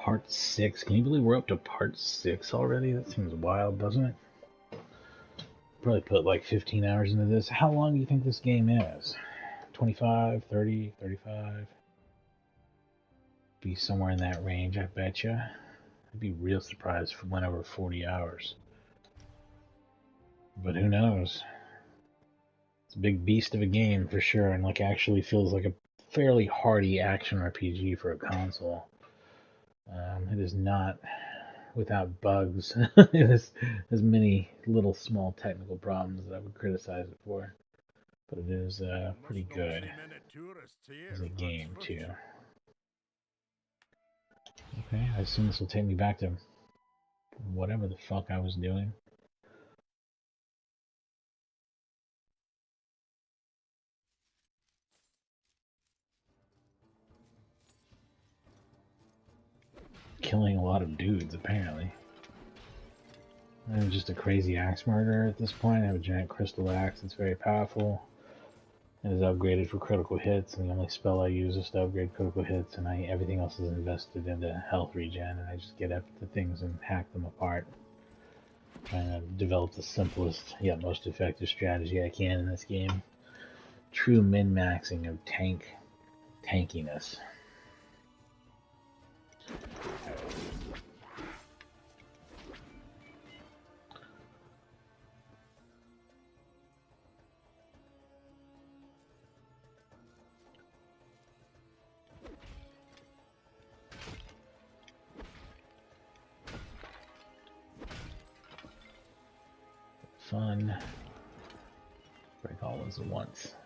Part 6. Can you believe we're up to part 6 already? That seems wild, doesn't it? Probably put like 15 hours into this. How long do you think this game is? 25, 30, 35? Be somewhere in that range, I betcha. I'd be real surprised if it went over 40 hours. But who knows? It's a big beast of a game for sure, and like actually feels like a fairly hardy action RPG for a console. It is not without bugs. It has many little small technical problems that I would criticize it for, but it is pretty good as a game too. Okay, I assume this will take me back to whatever the fuck I was doing. Killing a lot of dudes, apparently. I'm just a crazy axe murderer at this point. I have a giant crystal axe. It's very powerful. It is upgraded for critical hits, and the only spell I use is to upgrade critical hits, and everything else is invested into health regen, and I just get up to things and hack them apart. Trying to develop the simplest yet most effective strategy I can in this game. True min-maxing of tankiness. Fun. Break all those at once.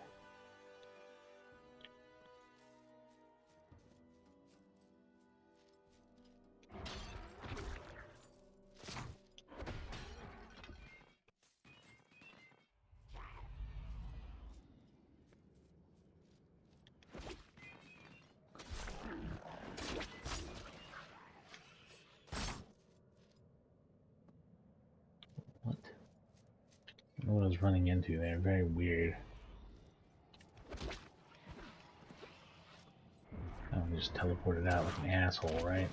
What? I don't know what I was running into there. Very weird. I'm just teleported out like an asshole, right?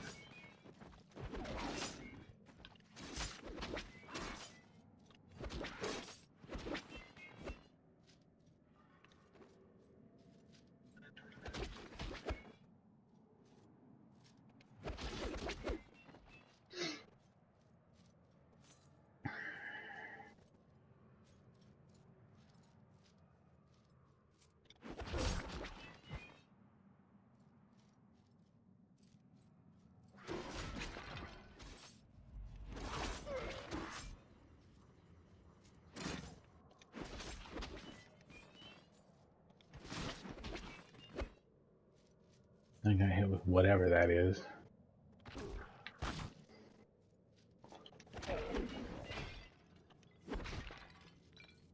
I got hit with whatever that is.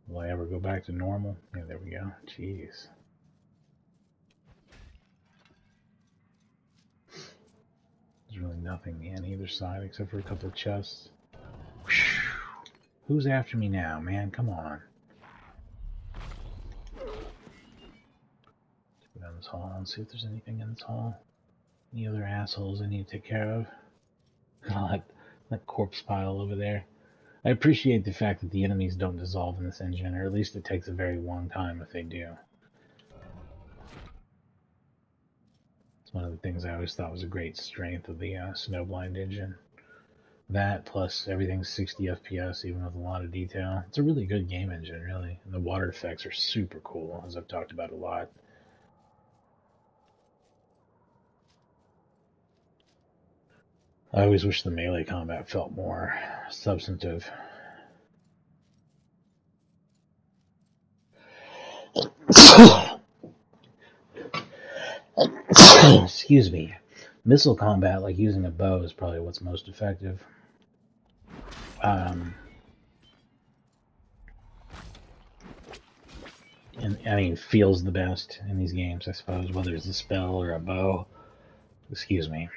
Will I ever go back to normal? Yeah, there we go. Jeez. There's really nothing on either side except for a couple of chests. Who's after me now, man? Come on. Let's go down this hall and see if there's anything in this hall. Any other assholes I need to take care of? That corpse pile over there. I appreciate the fact that the enemies don't dissolve in this engine, or at least it takes a very long time if they do. It's one of the things I always thought was a great strength of the Snowblind engine. That plus everything's 60 FPS, even with a lot of detail. It's a really good game engine, really. And the water effects are super cool, as I've talked about a lot. I always wish the melee combat felt more substantive. Excuse me. Missile combat, like using a bow, is probably what's most effective. And I mean, feels the best in these games, I suppose, whether it's a spell or a bow. Excuse me.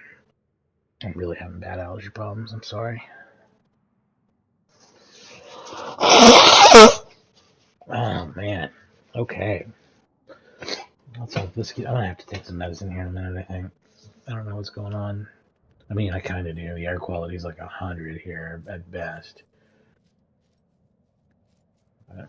I'm really having bad allergy problems. I'm sorry. Oh, man. Okay. Let's hope this. I'm gonna have to take some medicine here in a minute, I think. I don't know what's going on. I mean, I kind of do. The air quality is like 100 here at best. But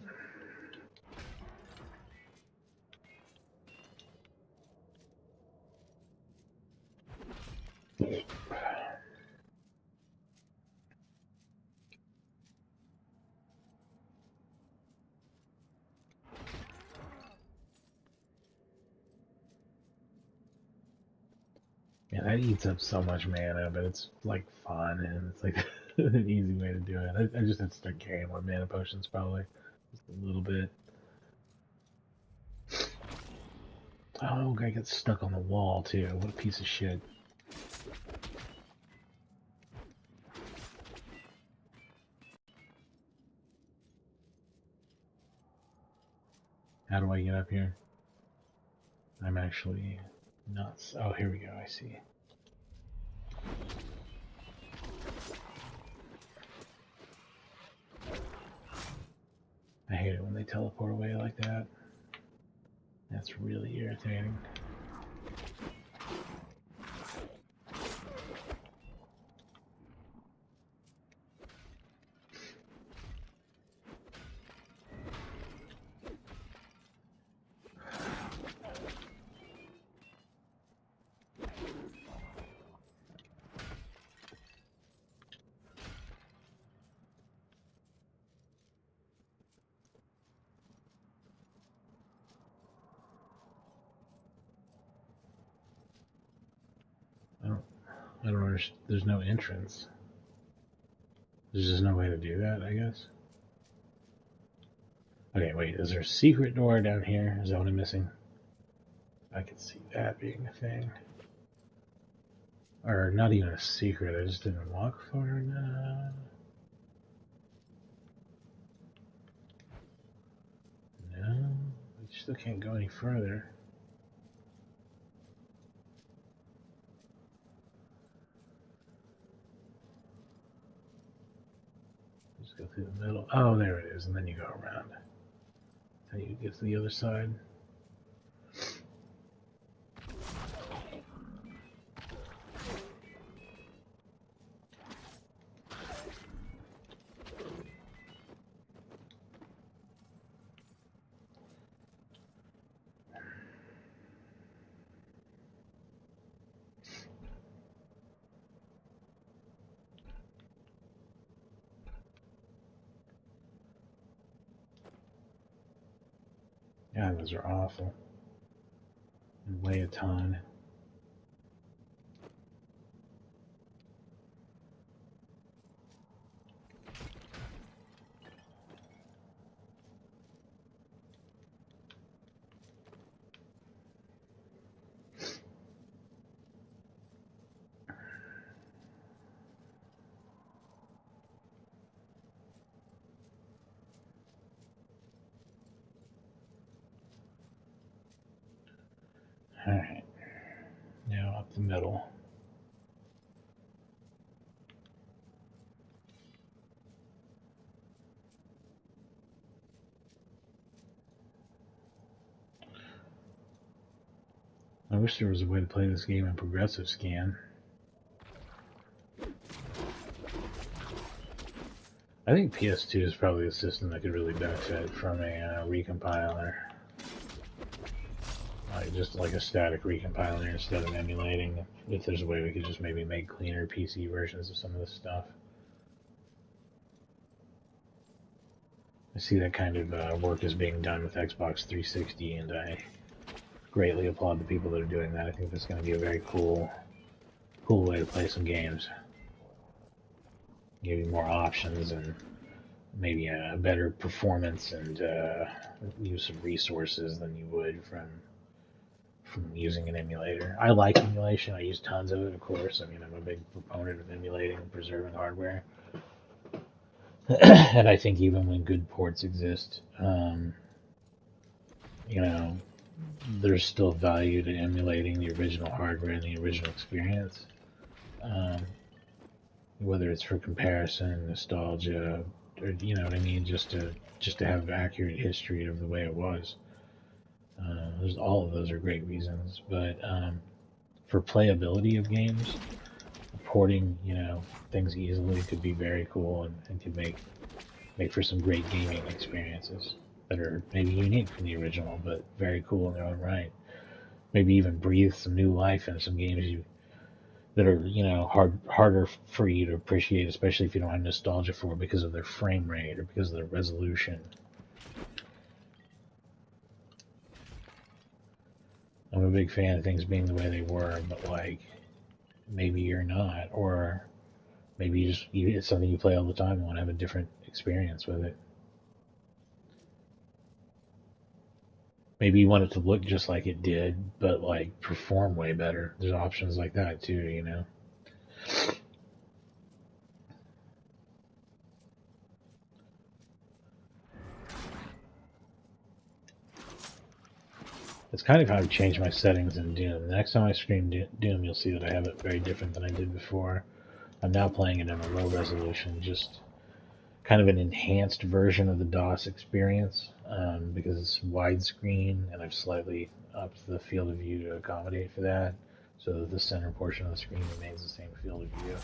yeah, that eats up so much mana, but it's like fun and it's like an easy way to do it. I just have to start carrying more mana potions probably. Just a little bit. Oh, guy gets stuck on the wall too. What a piece of shit. How do I get up here? I'm actually nuts. Oh, here we go. I see. I hate it when they teleport away like that. That's really irritating. I don't understand. There's no entrance. There's just no way to do that, I guess. Okay, wait. Is there a secret door down here? Is that what I'm missing? I could see that being a thing. Or not even a secret. I just didn't walk far enough. No, we still can't go any further. Just go through the middle. Oh, there it is, and then you go around. That's how you get to the other side. Yeah, those are awful. And weigh a ton. Alright. Now up the middle. I wish there was a way to play this game in progressive scan. I think PS2 is probably a system that could really benefit from a recompiler. Just like a static recompiler instead of emulating. If there's a way we could just maybe make cleaner PC versions of some of this stuff. I see that kind of work is being done with Xbox 360, and I greatly applaud the people that are doing that. I think that's going to be a very cool way to play some games. Give you more options and maybe a better performance and use of resources than you would from using an emulator. I like emulation. I use tons of it, of course. I mean, I'm a big proponent of emulating and preserving hardware. And I think even when good ports exist, there's still value to emulating the original hardware and the original experience. Whether it's for comparison, nostalgia, or you know what I mean, just to have accurate history of the way it was. There's all of those are great reasons, but for playability of games, porting, things easily could be very cool and could make for some great gaming experiences that are maybe unique from the original, but very cool in their own right. Maybe even breathe some new life into some games that are harder for you to appreciate, especially if you don't have nostalgia for because of their frame rate or because of their resolution. I'm a big fan of things being the way they were, but like maybe you're not, or maybe it's something you play all the time and want to have a different experience with it. Maybe you want it to look just like it did, but like perform way better. There's options like that too. It's kind of how I've changed my settings in Doom. The next time I stream Doom, you'll see that I have it very different than I did before. I'm now playing it in a low resolution, just kind of an enhanced version of the DOS experience, because it's widescreen, and I've slightly upped the field of view to accommodate for that, so that the center portion of the screen remains the same field of view.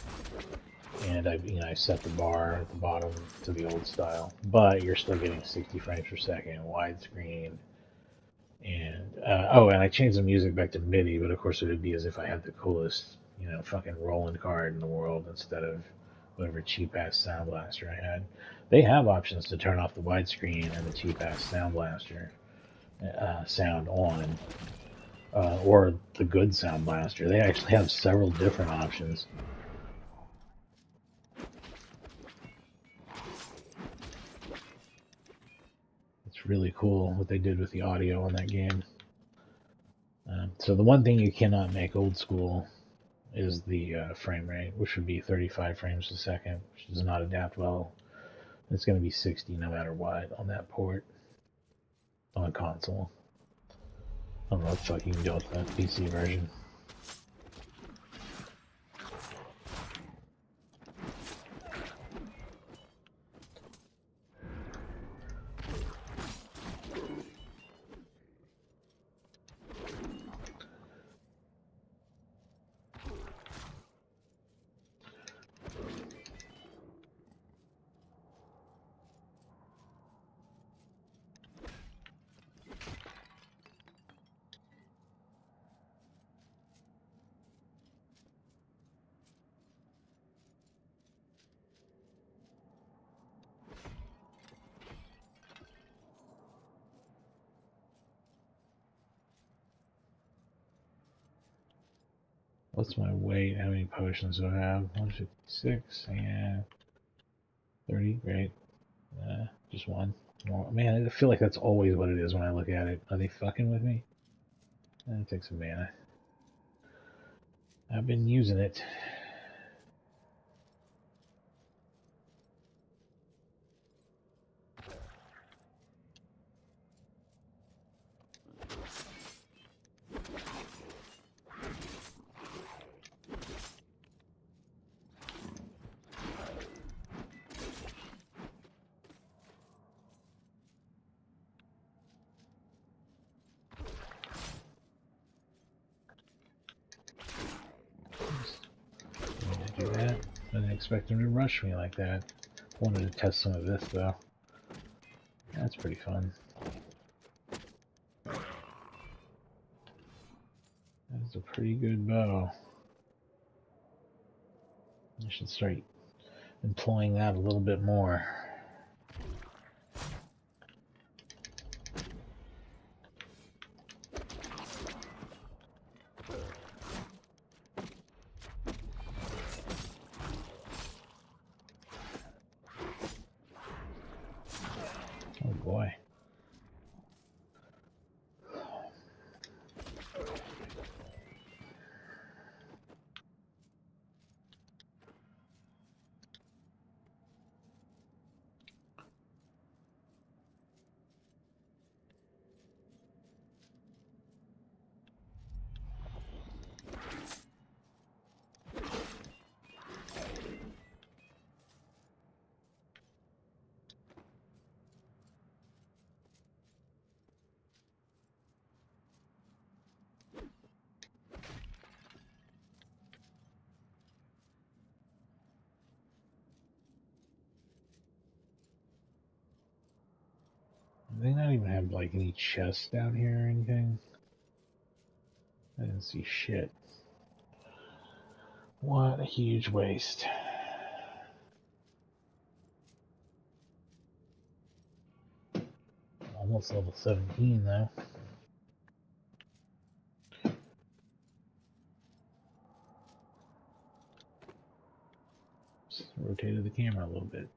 And I set the bar at the bottom to the old style, but you're still getting 60 frames per second, widescreen. And and I changed the music back to MIDI, but of course it would be as if I had the coolest, fucking Roland card in the world instead of whatever cheap ass Sound Blaster I had. They have options to turn off the widescreen and the cheap ass Sound Blaster sound on, or the good Sound Blaster. They actually have several different options. It's really cool what they did with the audio on that game. So the one thing you cannot make old school is the frame rate, which would be 35 frames a second, which does not adapt well. It's going to be 60 no matter what on that port on console. I don't know what the fuck you can do with the PC version. What's my weight? How many potions do I have? 156 and 30. Great. Just one. Man, I feel like that's always what it is when I look at it. Are they fucking with me? It takes some mana. I've been using it. Do that. I didn't expect him to rush me like that. Wanted to test some of this though. That's pretty fun. That's a pretty good bow. I should start employing that a little bit more. Oh boy. They not even have like any chests down here or anything. I didn't see shit. What a huge waste. Almost level 17 though. Just rotated the camera a little bit.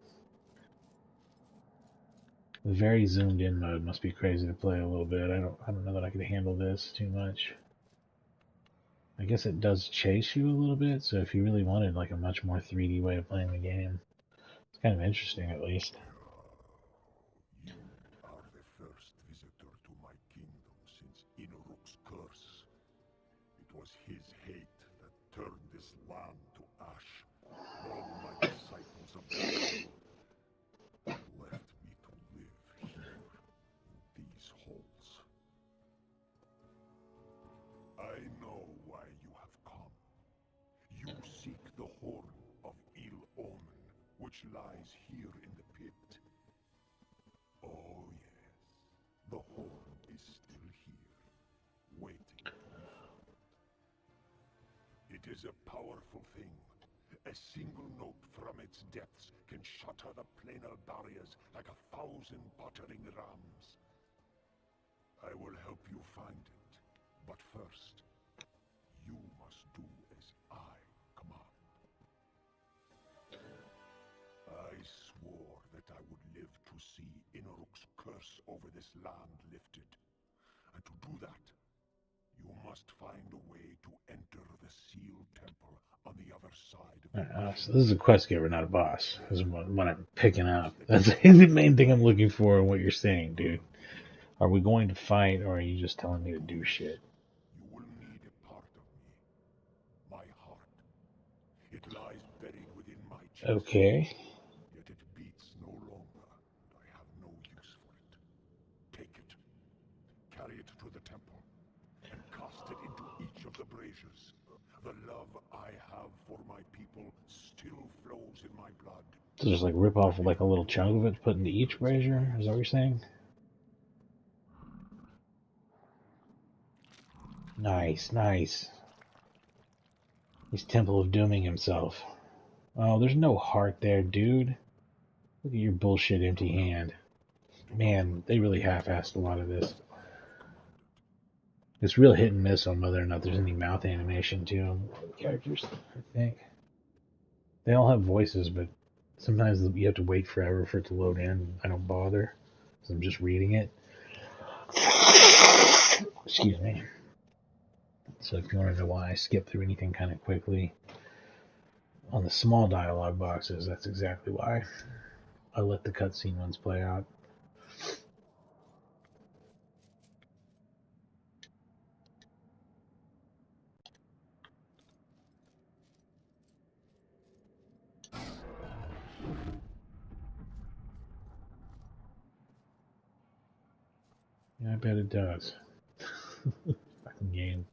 The very zoomed in mode must be crazy to play a little bit. I don't know that I could handle this too much. I guess it does chase you a little bit, so if you really wanted like a much more 3D way of playing the game, it's kind of interesting at least. You are the first visitor to my kingdom since Inoruk's curse. It was his hate that turned this land to ash. All my disciples of the Lazlo left me to live here in these halls. I know why you have come. You seek the horn of ill omen, which lies here in the pit. Oh yes, the horn is still here, waiting to be found. It is a powerful thing. A single note from its depths can shatter the planar barriers like 1,000 battering rams. I will help you find it, but first, you must do as I command. I swore that I would live to see Inoruk's curse over this land lifted. And to do that, you must find a way to enter the sealed temple on the other side of the So this is a quest giver, not a boss. This is what I'm picking up. That's the main thing I'm looking for in what you're saying, dude. Are we going to fight, or are you just telling me to do shit? You will need a part of me. My heart. It lies buried within my chest. Okay. Yet it beats no longer, and I have no use for it. Take it. Carry it to the temple, and cast it into each of the braziers. The love I have for my people still flows in my blood. So just like rip off like a little chunk of it, put into each brazier? Is that what you're saying? Nice, nice. He's Temple of Dooming himself. Oh, there's no heart there, dude. Look at your bullshit empty hand. Man, they really half-assed a lot of this. It's real hit and miss on whether or not there's any mouth animation to them. Characters, I think. They all have voices, but sometimes you have to wait forever for it to load in. I don't bother, because I'm just reading it. Excuse me. So if you want to know why I skip through anything kind of quickly, on the small dialogue boxes, that's exactly why. I let the cutscene ones play out. Yeah, I bet it does. Fucking game.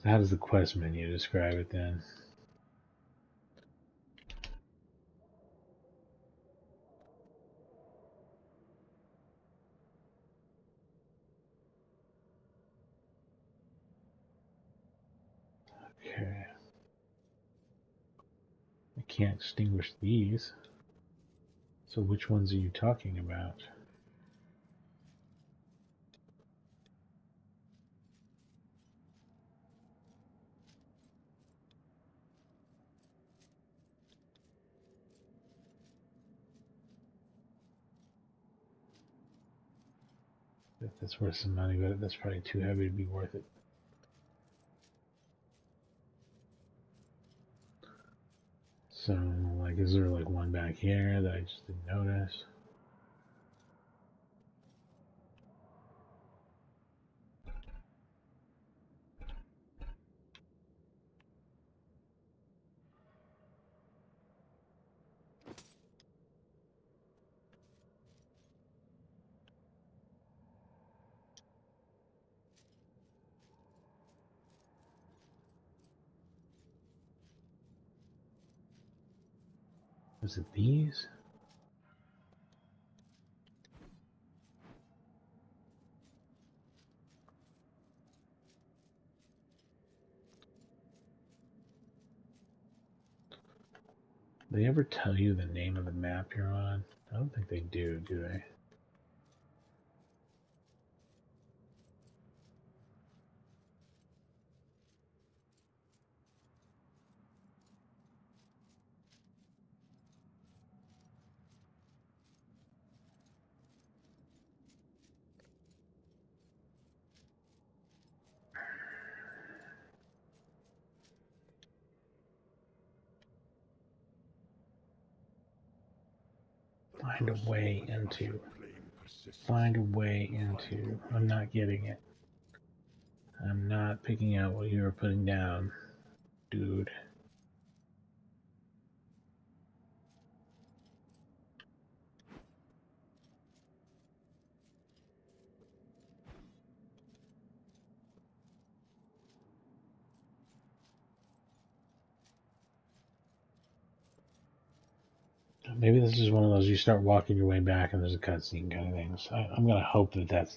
So how does the quest menu describe it then? Okay. I can't distinguish these. So which ones are you talking about? If that's worth some money, but that's probably too heavy to be worth it. So, like, is there like one back here that I just didn't notice? Is it these? Do they ever tell you the name of the map you're on? I don't think they do they? Find a way into. Find a way into. I'm not getting it. I'm not picking out what you were putting down, dude. Maybe this is one of those you start walking your way back and there's a cutscene kind of things. I'm gonna hope that that's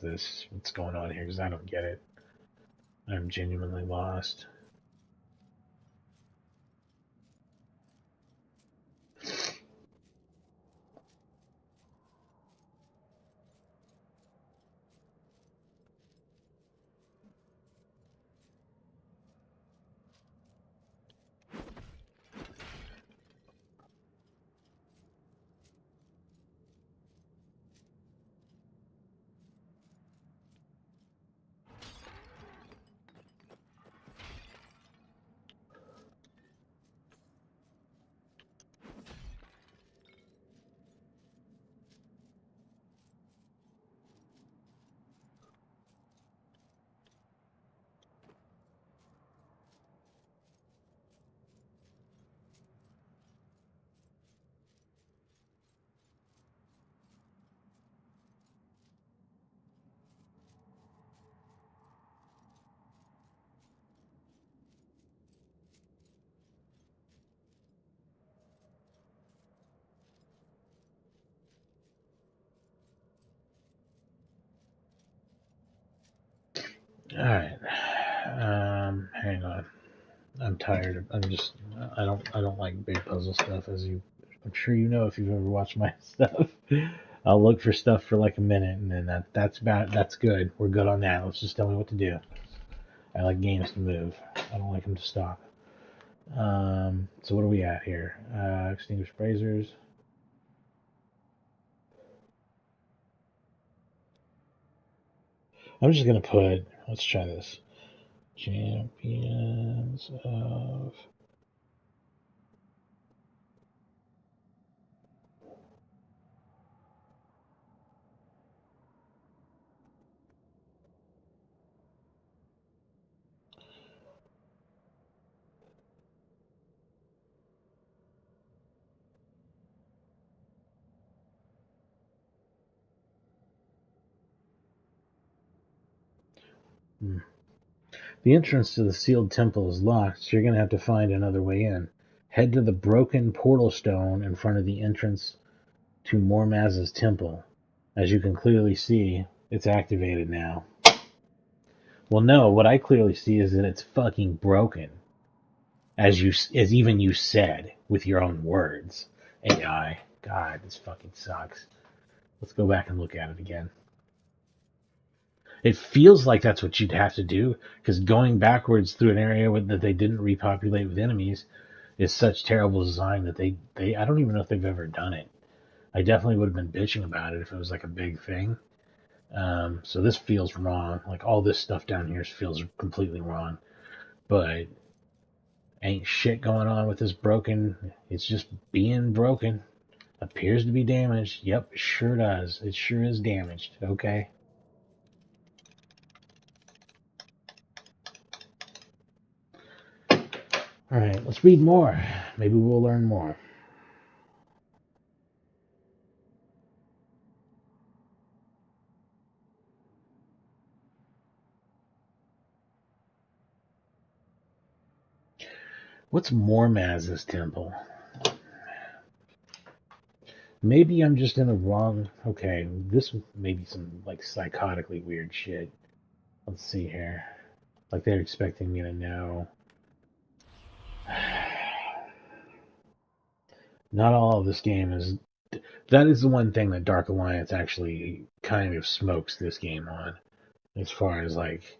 what's going on here, because I don't get it. I'm genuinely lost. Alright. Hang on. I'm tired. I don't like big puzzle stuff, I'm sure you know if you've ever watched my stuff. I'll look for stuff for like a minute and then that's good. We're good on that. Let's just tell me what to do. I like games to move. I don't like them to stop. So what are we at here? Extinguished braziers. I'm just gonna put, let's try this. Champions of The entrance to the sealed temple is locked, so you're going to have to find another way in. Head to the broken portal stone in front of the entrance to Mormaz's temple. As you can clearly see, it's activated now. Well, no, what I clearly see is that it's fucking broken. As even you said with your own words. AI. God, this fucking sucks. Let's go back and look at it again. It feels like that's what you'd have to do, because going backwards through an area that they didn't repopulate with enemies is such terrible design that they I don't even know if they've ever done it. I definitely would have been bitching about it if it was like a big thing. So this feels wrong. Like all this stuff down here feels completely wrong. But ain't shit going on with this broken. It's just being broken. Appears to be damaged. Yep, it sure does. It sure is damaged. Okay. Alright, let's read more. Maybe we'll learn more. What's Mormaz's temple? Maybe I'm just in the wrong. Okay, this may be some like psychotically weird shit. Let's see here. Like they're expecting me to know. Not all of this game is. That is the one thing that Dark Alliance actually kind of smokes this game on, as far as like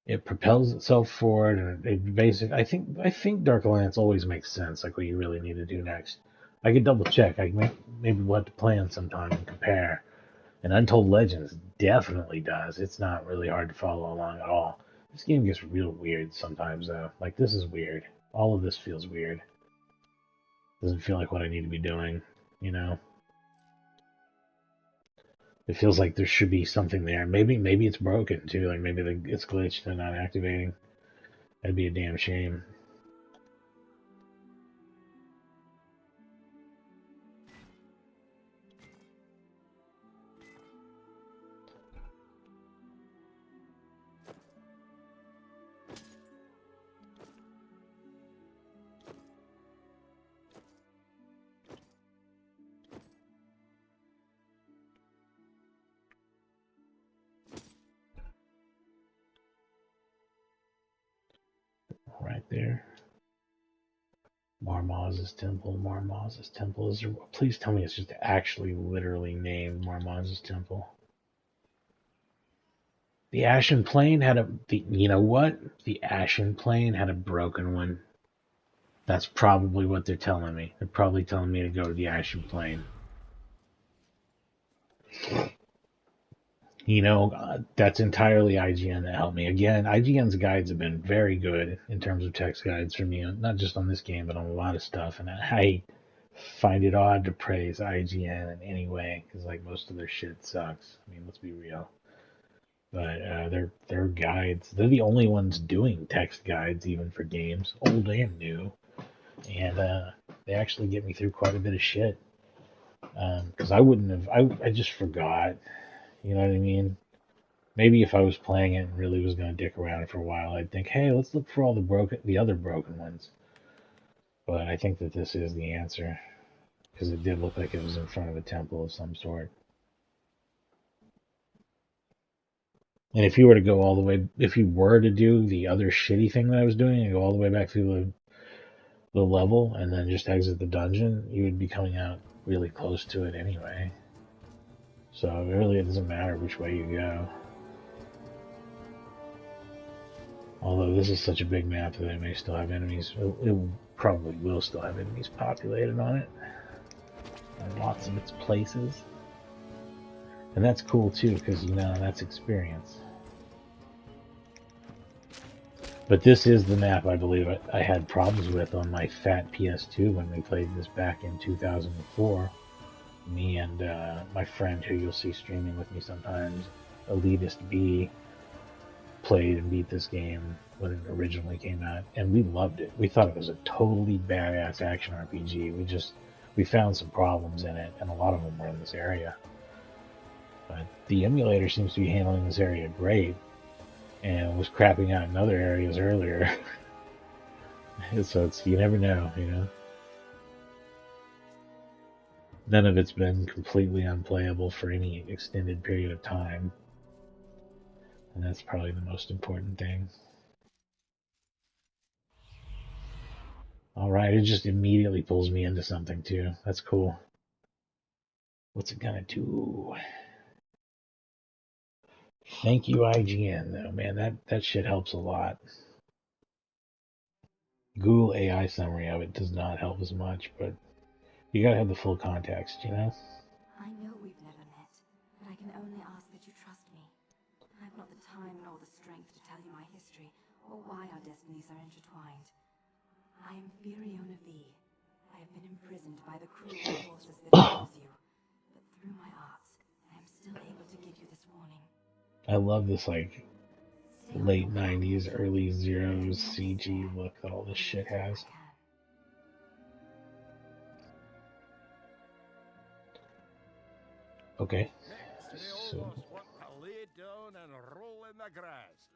it propels itself forward, and it basically. I think Dark Alliance always makes sense, like what you really need to do next. I could double check. Maybe we'll have to plan sometime and compare. And Untold Legends definitely does. It's not really hard to follow along at all. This game gets real weird sometimes, though. Like, this is weird. All of this feels weird. Doesn't feel like what I need to be doing, you know? It feels like there should be something there. Maybe it's broken, too. Like, maybe it's glitched and not activating. That'd be a damn shame. Right there. Marmoz's Temple. Marmoz's Temple. Please tell me it's just actually literally named Marmoz's Temple. The Ashen Plane had you know what? The Ashen Plane had a broken one. That's probably what they're telling me. They're probably telling me to go to the Ashen Plane. You know, that's entirely IGN that helped me. Again, IGN's guides have been very good in terms of text guides for me, not just on this game, but on a lot of stuff. And I find it odd to praise IGN in any way, because like most of their shit sucks. I mean, let's be real. But their guides, they're the only ones doing text guides, even for games, old and new. And they actually get me through quite a bit of shit. Because I wouldn't have, I just forgot. You know what I mean? Maybe if I was playing it and really was going to dick around for a while, I'd think, hey, let's look for all the other broken ones. But I think that this is the answer, because it did look like it was in front of a temple of some sort. And if you were to go all the way, if you were to do the other shitty thing that I was doing and go all the way back through the level and then just exit the dungeon, you would be coming out really close to it anyway. So really, it doesn't matter which way you go. Although this is such a big map that it may still have enemies. It probably will still have enemies populated on it. And lots of its places. And that's cool too, because, you know, that's experience. But this is the map I believe I had problems with on my fat PS2 when we played this back in 2004. Me and my friend, who you'll see streaming with me sometimes, Elitist B, played and beat this game when it originally came out, and we loved it. We thought it was a totally badass action RPG. We found some problems in it, and a lot of them were in this area. But the emulator seems to be handling this area great, and was crapping out in other areas earlier. So you never know, you know. None of it's been completely unplayable for any extended period of time. And that's probably the most important thing. Alright, it just immediately pulls me into something too. That's cool. What's it gonna do? Thank you, IGN, though, man. That shit helps a lot. Google AI summary of it does not help as much, but you gotta have the full context, you know? I know we've never met, but I can only ask that you trust me. I've not the time nor the strength to tell you my history, or why our destinies are intertwined. I am Firiona V. I have been imprisoned by the cruel forces that oppose you, but through my arts, I am still able to give you this warning. I love this, like, late 90s, early zeros CG look that all this shit has. Okay. So. Lay down and roll in the grass.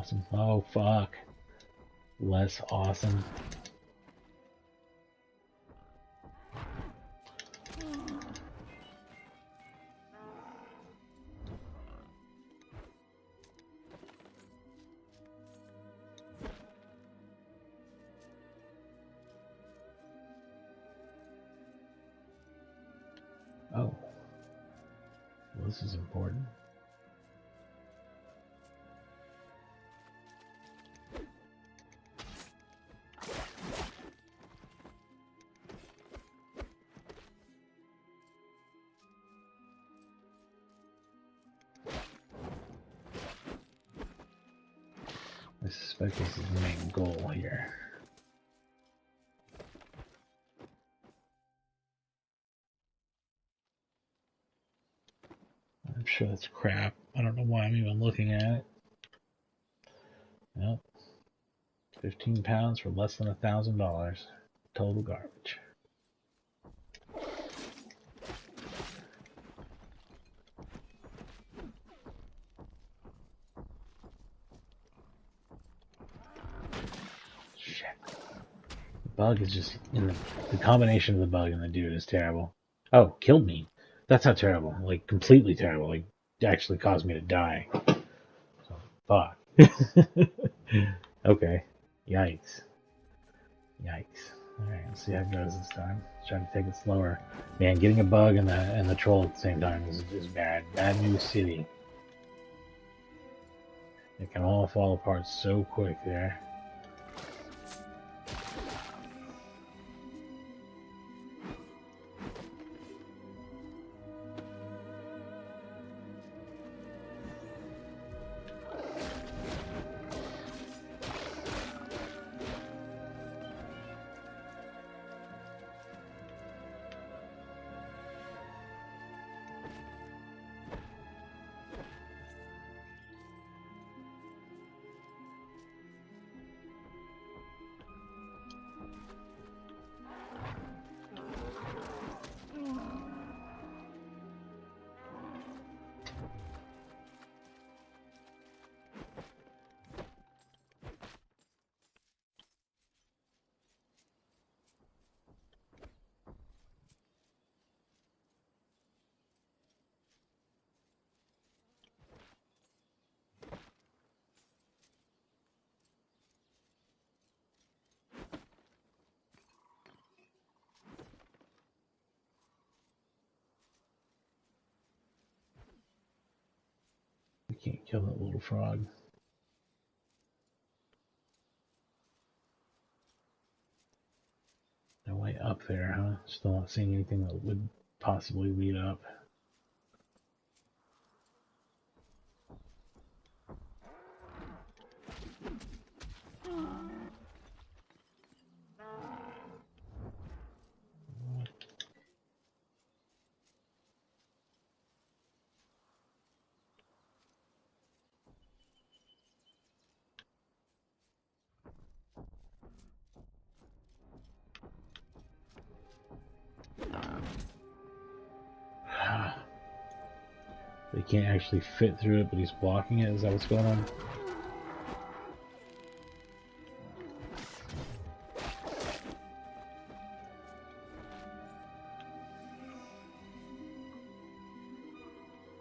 awesome. Oh, fuck. Less awesome. Oh. Well, this is important. I suspect this is the main goal here. I'm sure that's crap. I don't know why I'm even looking at it. Nope. 15 pounds for less than $1,000. Total garbage. Shit. The bug is just in the combination of the bug and the dude is terrible. Oh, killed me. That's not terrible. Like completely terrible. Like actually caused me to die. So fuck. Okay. Yikes. Yikes. Alright, let's see how it goes this time. Let's try to take it slower. Man, getting a bug and the troll at the same time is bad. Bad news city. It can all fall apart so quick there. We can't kill that little frog. No way up there, huh? Still not seeing anything that would possibly lead up. They can't actually fit through it, but he's blocking it. Is that what's going on?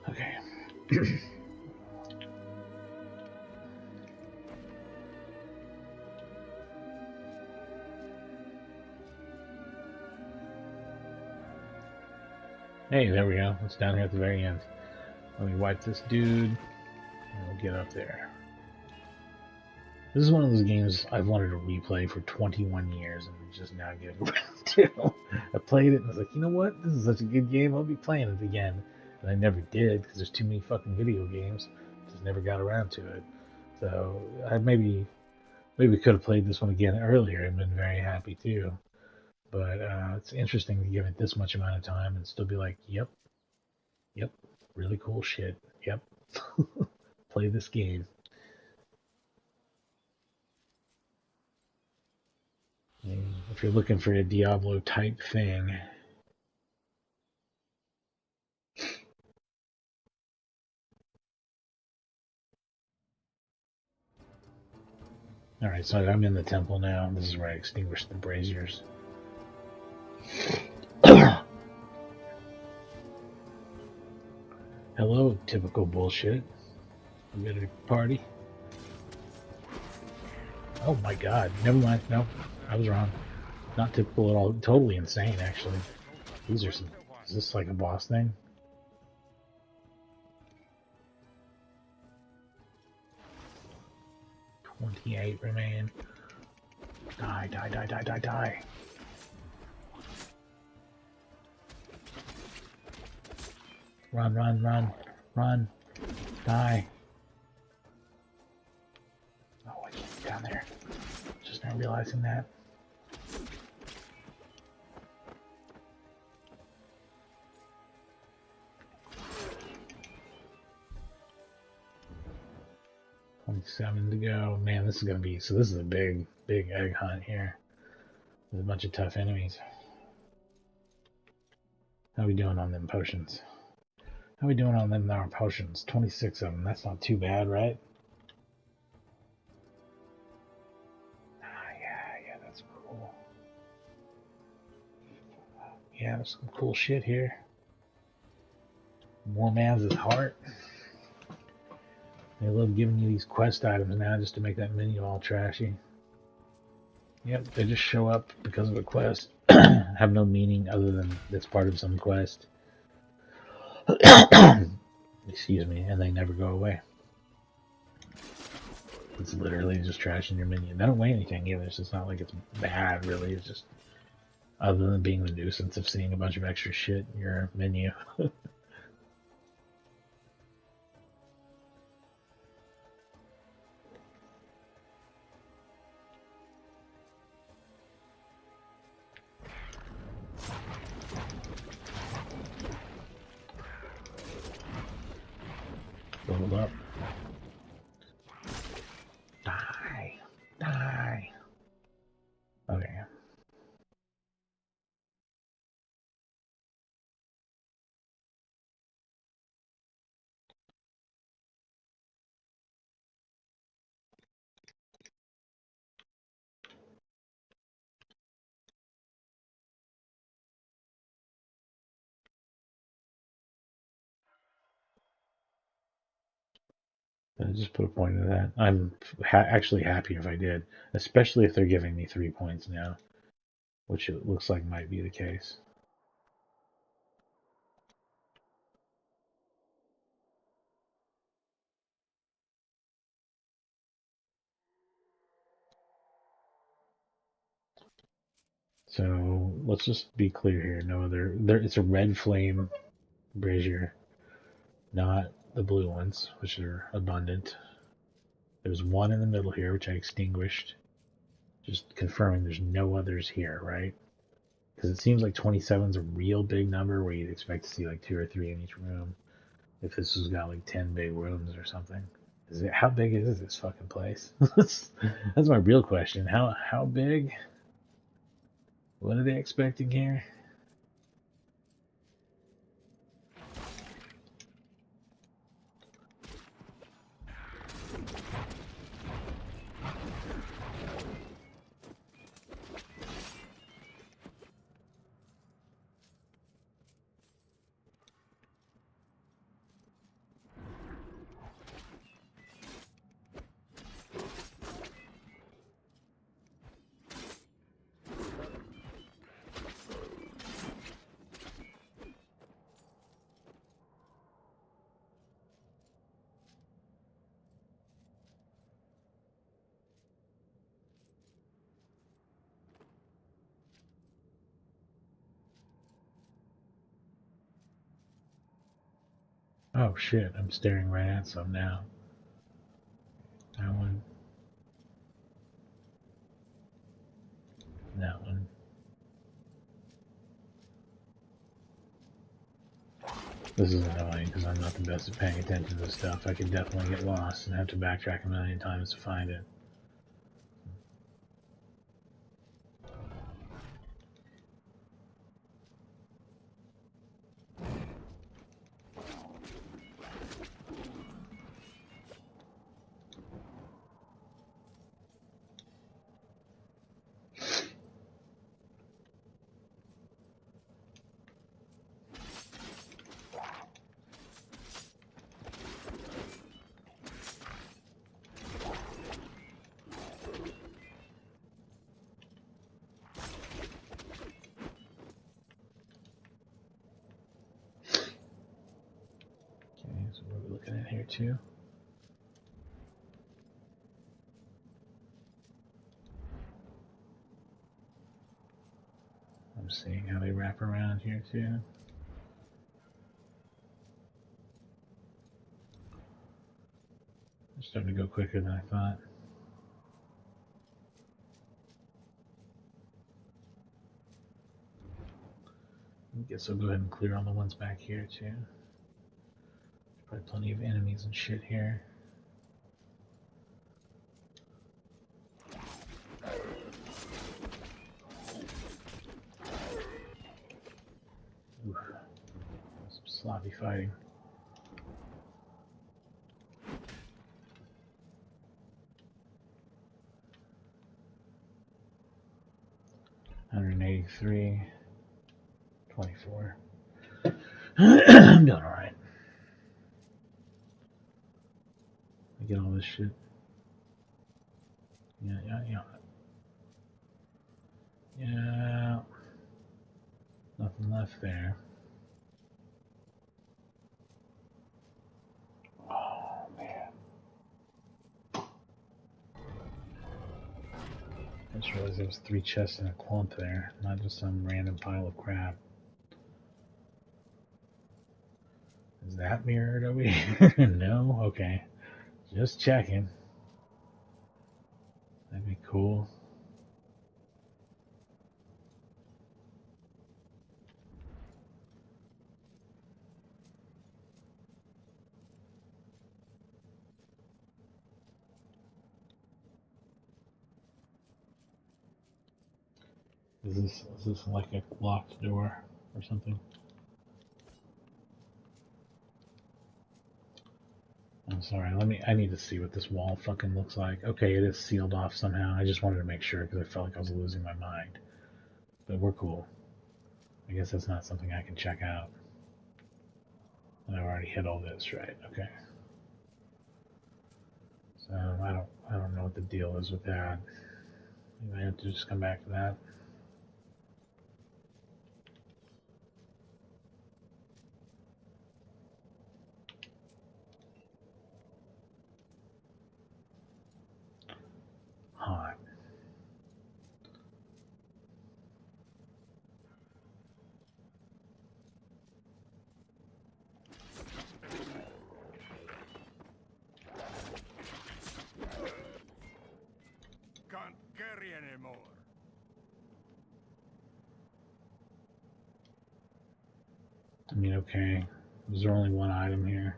Okay. Hey, there we go. It's down here at the very end. Let me wipe this dude, and we'll get up there. This is one of those games I've wanted to replay for 21 years, and I'm just now getting around to. I played it, and I was like, you know what? This is such a good game. I'll be playing it again. And I never did, because there's too many fucking video games. Just never got around to it. So I maybe could have played this one again earlier and been very happy too. But it's interesting to give it this much amount of time and still be like, yep, really cool shit. Yep, play this game. And if you're looking for a Diablo type thing, Alright, so I'm in the temple now. This is where I extinguished the braziers. Hello, typical bullshit. We got a party. Oh my god. Never mind. No, I was wrong. Not typical at all. Totally insane, actually. These are some... Is this like a boss thing? $28 remain. Die, die, die, die, die, die. Run, run, run, run. Die. Oh, I can't get down there. Just now realizing that. $27 to go. Man, this is gonna be... So this is a big, big egg hunt here. There's a bunch of tough enemies. How we doing on them potions? How we doing on them now potions? 26 of them. That's not too bad, right? Yeah, that's cool. Yeah, there's some cool shit here. More man's heart. They love giving you these quest items now just to make that menu all trashy. Yep, they just show up because of a quest. Have no meaning other than it's part of some quest. Excuse me, and they never go away. It's literally just trashing your menu. They don't weigh anything either, so it's not like it's bad, really. It's just, other than being the nuisance of seeing a bunch of extra shit in your menu. Hold up. Die. Die. Okay. I just put a point to that. I'm actually happy if I did, especially if they're giving me 3 points now, which it looks like might be the case. So let's just be clear here. No other. It's a red flame brazier, not the blue ones, which are abundant. There's one in the middle here, which I extinguished. Just confirming there's no others here, right? Because it seems like 27 is a real big number where you'd expect to see like 2 or 3 in each room. If this has got like 10 big rooms or something. How big is this fucking place? That's my real question. How big? What are they expecting here? Oh shit, I'm staring right at some now. That one. That one. This is annoying because I'm not the best at paying attention to this stuff. I could definitely get lost and have to backtrack a million times to find it. What are we looking at here too? I'm seeing how they wrap around here too. It's starting to go quicker than I thought. I guess I'll go ahead and clear all the ones back here too. There's probably plenty of enemies and shit here. Oof. Some sloppy fighting. $183, 24. I'm doing alright. I get all this shit. Yeah. Yeah. Nothing left there. Oh, man. I just realized there was 3 chests and a clump there, not just some random pile of crap. Is that mirrored over here? No? Okay. Just checking. That'd be cool. Is this like a locked door or something? I'm sorry. I need to see what this wall fucking looks like. Okay, it is sealed off somehow. I just wanted to make sure because I felt like I was losing my mind. But we're cool. I guess that's not something I can check out. And I've already hit all this, right? Okay. So I don't know what the deal is with that. You might have to just come back to that. Hot. Can't carry anymore. I mean, okay. Is there only one item here?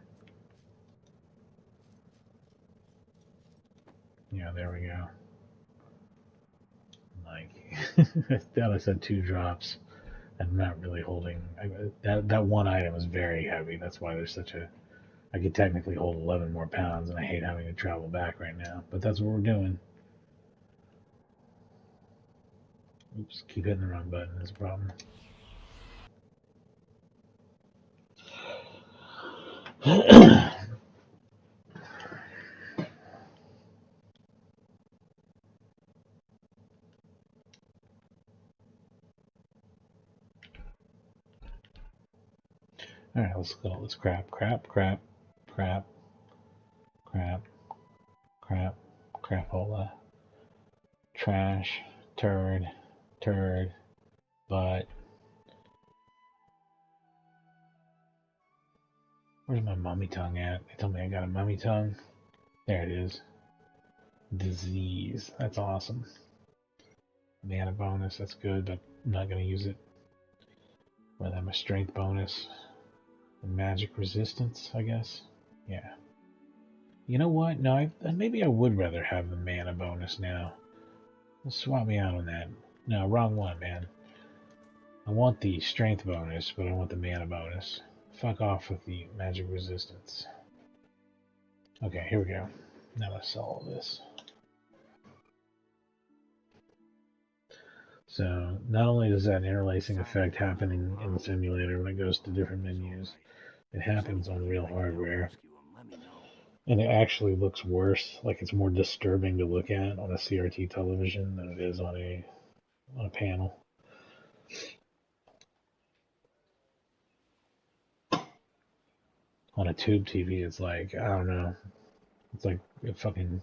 Yeah, there we go. Like, I thought I said 2 drops. I'm not really holding. That one item is very heavy. That's why there's such a. I could technically hold 11 more pounds, and I hate having to travel back right now. But that's what we're doing. Oops, keep hitting the wrong button. That's a problem. Alright, let's look at all this crap. Crapola. Trash. Turd. Butt. Where's my mummy tongue at? They told me I got a mummy tongue. There it is. Disease. That's awesome. Mana bonus. That's good, but I'm not going to use it. Well, then my strength bonus. And magic resistance, I guess. Yeah. You know what? No, maybe I would rather have the mana bonus now. Let's swap me out on that. No, wrong one, man. I want the strength bonus, but I want the mana bonus. Fuck off with the magic resistance. Okay, here we go. Now let's sell all this. So, not only does that interlacing effect happen in the simulator when it goes to different menus, it happens on real hardware. And it actually looks worse, like it's more disturbing to look at on a CRT television than it is on a panel. On a tube TV, it's like, I don't know. It's like it fucking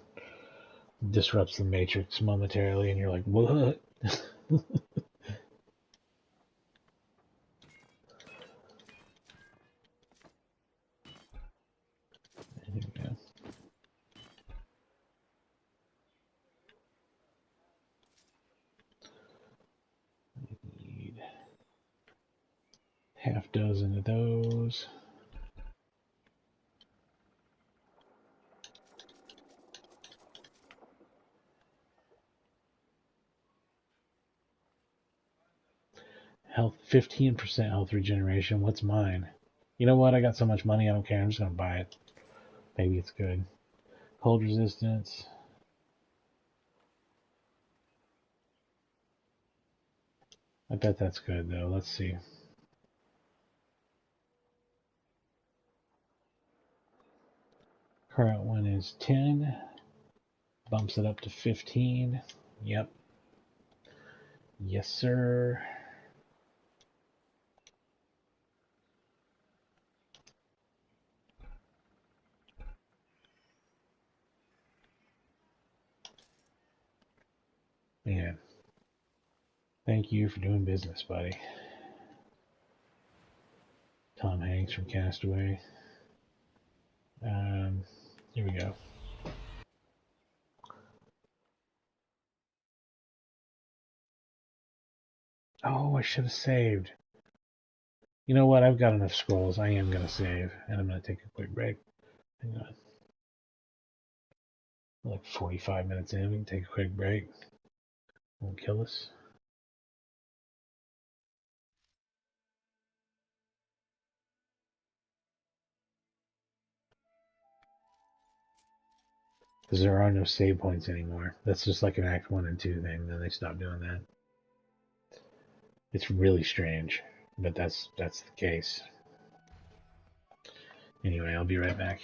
disrupts the matrix momentarily, and you're like, what? Here we go. Need half dozen of those. Health, 15% health regeneration. What's mine? You know what? I got so much money, I don't care. I'm just gonna buy it. Maybe it's good. Cold resistance. I bet that's good though. Let's see. Current one is 10. Bumps it up to 15. Yep. Yes, sir. Man. Thank you for doing business, buddy. Tom Hanks from Castaway. Here we go. Oh, I should have saved. You know what? I've got enough scrolls. I am going to save, and I'm going to take a quick break. Hang on. Like 45 minutes in, we can take a quick break. Won't kill us. Because there are no save points anymore. That's just like an Act 1 and 2 thing. Then they stopped doing that. It's really strange, but that's the case. Anyway, I'll be right back.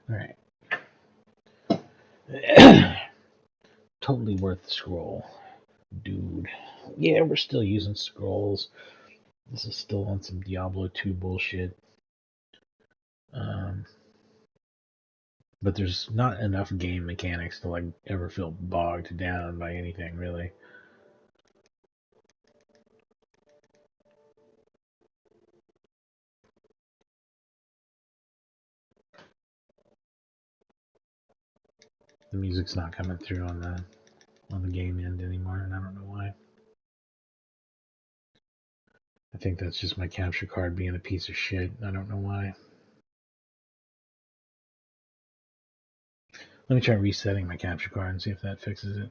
All right. Totally worth the scroll. Dude. Yeah, we're still using scrolls. This is still on some Diablo 2 bullshit. But there's not enough game mechanics to like ever feel bogged down by anything, really. The music's not coming through on the game end anymore, and I don't know why. I think that's just my capture card being a piece of shit. I don't know why. Let me try resetting my capture card and see if that fixes it.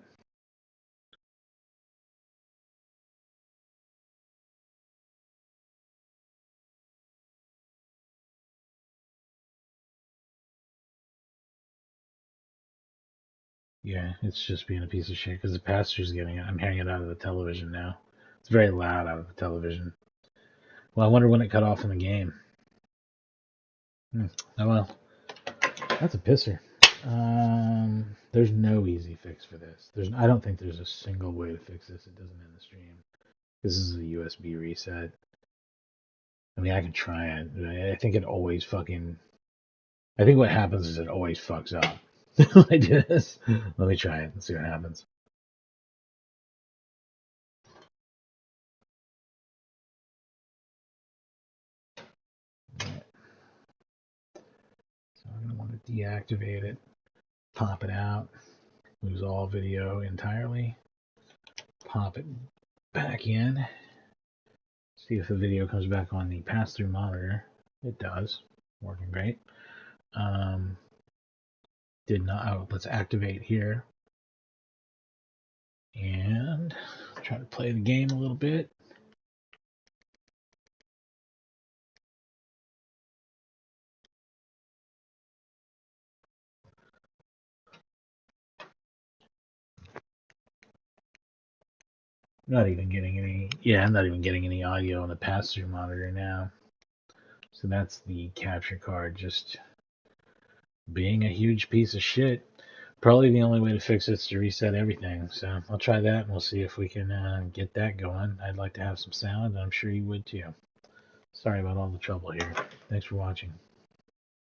Yeah, it's just being a piece of shit because the pastor's getting it. I'm hearing it out of the television now. It's very loud out of the television. Well, I wonder when it cut off in the game. Oh well. That's a pisser. There's no easy fix for this. I don't think there's a single way to fix this. It doesn't end the stream. This is a USB reset. I mean, I can try it. I think it always fucking. I think what happens is it always fucks up. When I do this. Let me try it and see what happens. deactivate it, pop it out, lose all video entirely, pop it back in, see if the video comes back on the pass-through monitor. It does, working great. Did not, oh, let's activate here and try to play the game a little bit. Not even getting any, yeah, I'm not even getting any audio on the pass-through monitor now. So that's the capture card just being a huge piece of shit. Probably the only way to fix it is to reset everything. So I'll try that and we'll see if we can get that going. I'd like to have some sound, and I'm sure you would too. Sorry about all the trouble here. Thanks for watching.